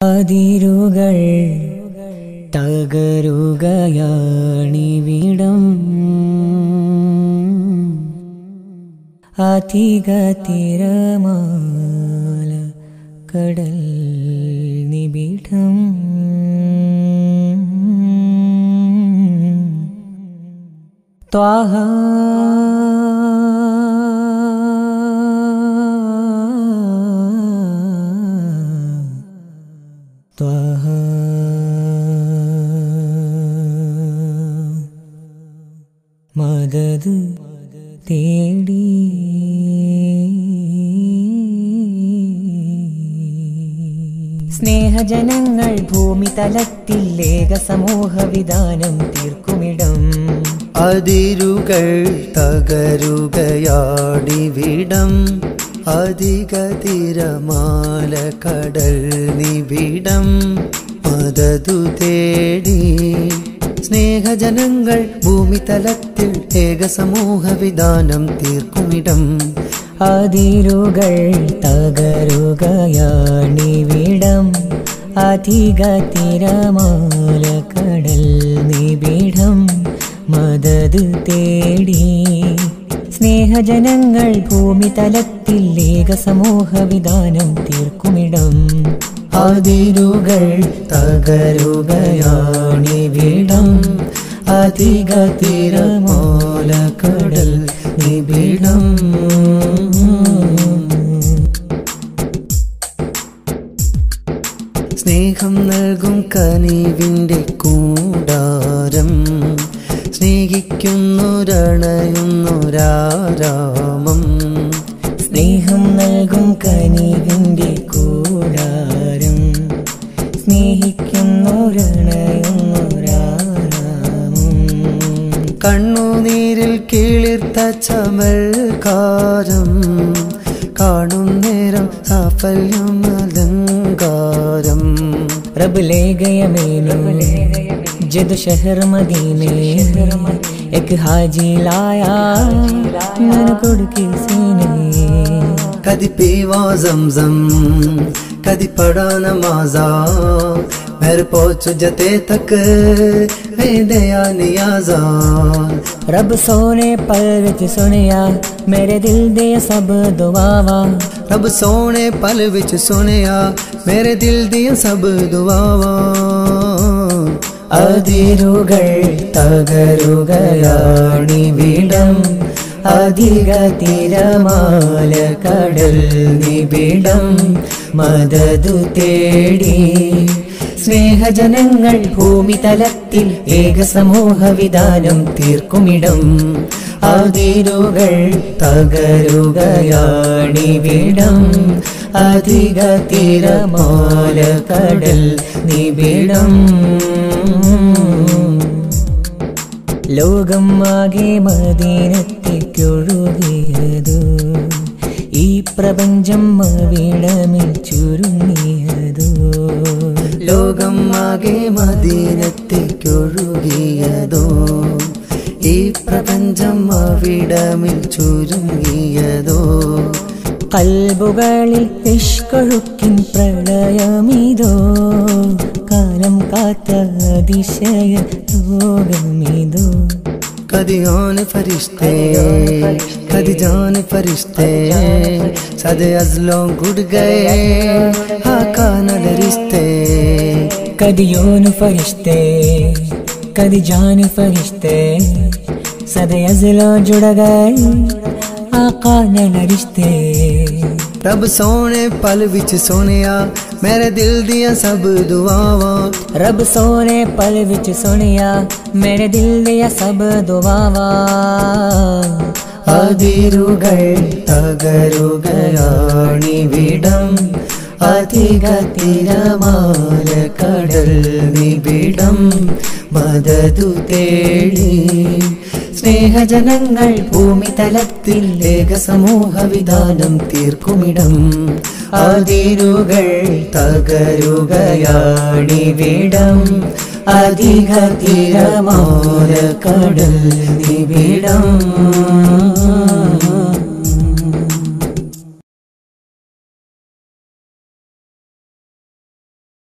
അതിരുകൾ തകരുകയാണിവിടം അധിക തിരമാല കടൽ നിബിഡം ത്വാഹ ത്വാഹ മദദ് തേടി സ്നേഹജനങ്ങൾ ഭൂമി തലത്തിൽ ഏക സമൂഹ വിധാനം തീർക്കുമിടം അതിരുകൾ തകരുകയാണിവിടം അധിക തിരമാല കടൽ നിബിഡം മദദു തേടി സ്നേഹജനങ്ങൾ ഭൂമി തലത്തിൽ ഏക സമൂഹ വിധാനം തീർക്കുമിടം അതിരുകൾ തകരുകയാണിവിടം അധിക തിരമാല കടൽ നിബിഡം മദദ് തേടി സ്നേഹജനങ്ങൾ ഭൂമി തലത്തിൽ ഏക സമൂഹ വിധാനം തീർക്കുമിടം അതിരുകൾ തകരുകയാണിവിടം അധിക തിരമാല കടൽ നിബിഡം സ്നേഹം നൽകും കനിവിൻ്റെ കൂടാരം സ്നേഹിക്കുന്നൊരണയുന്നൊരാരാമം സ്നേഹം നൽകും കനിവിൻ്റെ കൂടാരം സ്നേഹിക്കുന്നൊരണയുന്നൊരാരാമം കണ്ണുനീരിൽ കിളിർത്ത ചമൽക്കാരം കാണും നേരം സാഫല്യം അലങ്കാരം रब ले गया मैनू जद शहर मदीने एक हाजी लाया मन कुड़ के सीने कदी पीवा ज़मज़म कदी पढ़ा नमाज़ा मेरे पहुँच जते तक दया नियाज़ा रब सोने पल विच सुनिया मेरे दिल दे सब दुआवा रब सोने पल विच सुनिया मेरे दिल दिया सब दुआवा അതിരുകൾ തകരുകയാണിവിടം അധിക തിരമാല കടൽ നിബിഡം മദദു തേടി സ്നേഹജനങ്ങൾ ഭൂമി തലത്തിൽ ഏക സമൂഹ വിധാനം തീർക്കുമിടം അതിരുകൾ തകരുകയാണിവിടം അധിക തിരമാല കടൽ നിബിഡം ലോകം ആകെ മദീനത്തേക്കൊഴുകിയതു ഈ പ്രപഞ്ചം അവിടമിൽ ചുരുങ്ങിയതു ലോകം ആകെ മദീനത്തേക്കൊഴുകിയതോ ഈ പ്രപഞ്ചം അവിടമിൽ ചുരുങ്ങിയതോ കൽബുകളിൽ ഇഷ്കൊഴുക്കിൻ പ്രളയമിതോ കാലം കാത്ത അതിശയ ലോകമിതോ कदी आन फरिश्ते कदी जान फरिश्ते सदे अज़लों गुड़ गए आका नाल रिश्ते कदी योन फरिश्ते कदी जान फरिश्ते सदे अज़लों जुड़ गए आका नाल रिश्ते रब सोने पल विच सोनिया मेरे दिल दिया सब दुआवां रब सोने पल विच सुनिया मेरे दिल दिया सब दुआवां അതിരുകൾ തകരുകയാണിവിടം അധിക തിരമാല കടൽ നിബിഡം മദദു തേടി സ്നേഹജനങ്ങൾ ഭൂമി തലത്തിൽ ഏക സമൂഹ വിധാനം തീർക്കുമിടം അതിരുകൾ തകരുകയാണിവിടം അധിക തിരമാല കടൽ നിബിഡം